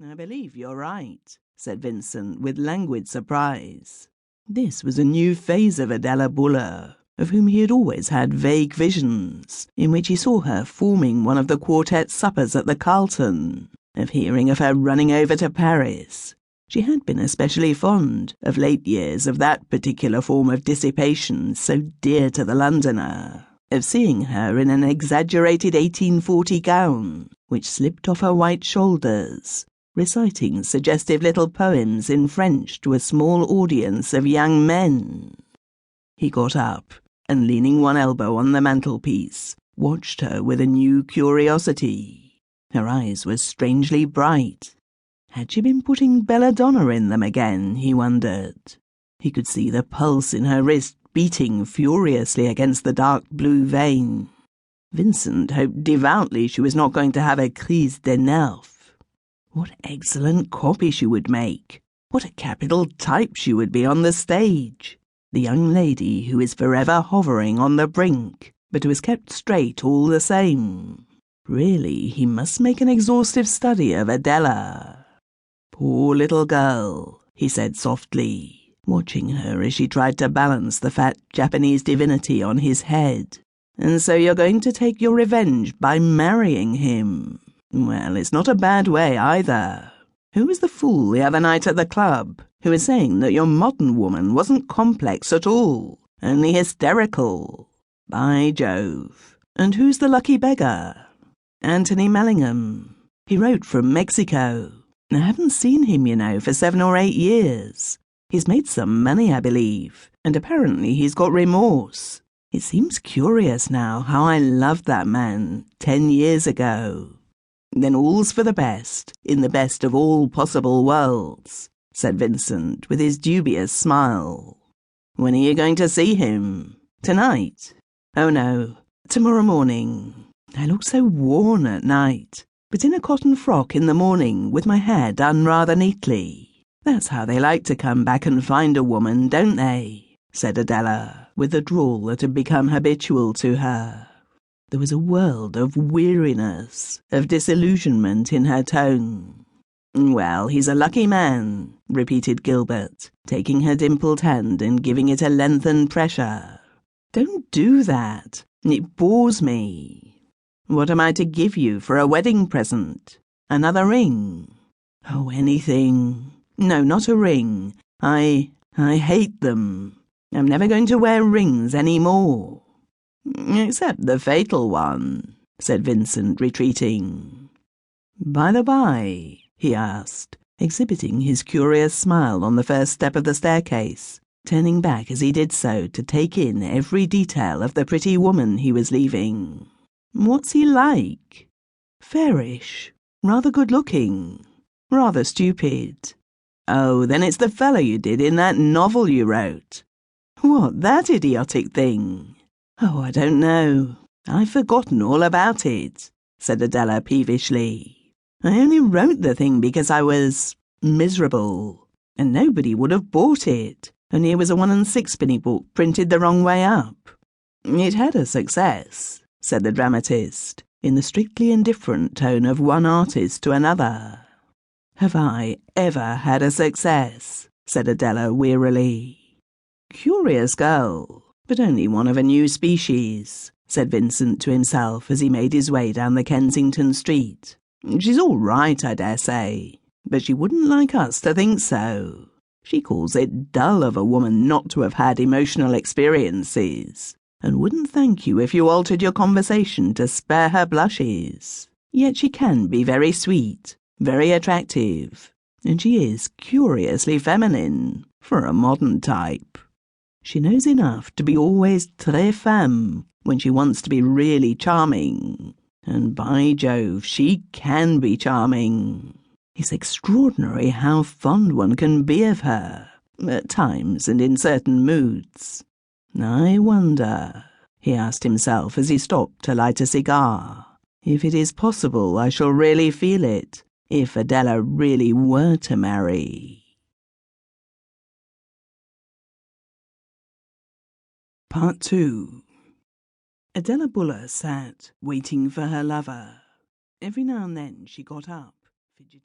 "I believe you're right," said Vincent with languid surprise. This was a new phase of Adela Buller, of whom he had always had vague visions, in which he saw her forming one of the quartet suppers at the Carlton, of hearing of her running over to Paris. She had been especially fond, of late years, of that particular form of dissipation so dear to the Londoner, of seeing her in an exaggerated 1840 gown, which slipped off her white shoulders, reciting suggestive little poems in French to a small audience of young men. He got up, and leaning one elbow on the mantelpiece, watched her with a new curiosity. Her eyes were strangely bright. Had she been putting belladonna in them again, he wondered. He could see the pulse in her wrist beating furiously against the dark blue vein. Vincent hoped devoutly she was not going to have a crise de nerfs. What excellent copy she would make! What a capital type she would be on the stage! The young lady who is forever hovering on the brink, but who is kept straight all the same. Really, he must make an exhaustive study of Adela. "Poor little girl," he said softly, watching her as she tried to balance the fat Japanese divinity on his head. "And so you're going to take your revenge by marrying him? Well, it's not a bad way either. Who was the fool the other night at the club who was saying that your modern woman wasn't complex at all, only hysterical? By Jove. And who's the lucky beggar? Anthony Mellingham. He wrote from Mexico. I haven't seen him, you know, for 7 or 8 years. He's made some money, I believe, and apparently he's got remorse. It seems curious now how I loved that man 10 years ago. Then all's for the best, in the best of all possible worlds," said Vincent with his dubious smile. "When are you going to see him? Tonight? Oh no, tomorrow morning. I look so worn at night, but in a cotton frock in the morning with my hair done rather neatly. That's how they like to come back and find a woman, don't they?" said Adela, with the drawl that had become habitual to her. There was a world of weariness, of disillusionment in her tone. "Well, he's a lucky man," repeated Gilbert, taking her dimpled hand and giving it a lengthened pressure. "Don't do that. It bores me. What am I to give you for a wedding present? Another ring?" "Oh, anything. No, not a ring. I hate them. I'm never going to wear rings any more." "Except the fatal one," said Vincent, retreating. "By the by," he asked, exhibiting his curious smile on the first step of the staircase, turning back as he did so to take in every detail of the pretty woman he was leaving. "What's he like?" "Fairish. Rather good-looking. Rather stupid." "Oh, then it's the fellow you did in that novel you wrote." "What, that idiotic thing?" "Oh, I don't know. I've forgotten all about it," said Adela peevishly. "I only wrote the thing because I was miserable, and nobody would have bought it, only it was a 1 and 6 book printed the wrong way up." "It had a success," said the dramatist, in the strictly indifferent tone of one artist to another. "Have I ever had a success?" said Adela wearily. "Curious girl, but only one of a new species," said Vincent to himself as he made his way down the Kensington street. "She's all right, I dare say, but she wouldn't like us to think so. She calls it dull of a woman not to have had emotional experiences, and wouldn't thank you if you altered your conversation to spare her blushes. Yet she can be very sweet, very attractive, and she is curiously feminine for a modern type. She knows enough to be always très femme when she wants to be really charming. And by Jove, she can be charming. It's extraordinary how fond one can be of her, at times and in certain moods. I wonder," he asked himself as he stopped to light a cigar, "if it is possible I shall really feel it, if Adela really were to marry." Part 2. Adela Buller sat, waiting for her lover. Every now and then she got up, fidgeting.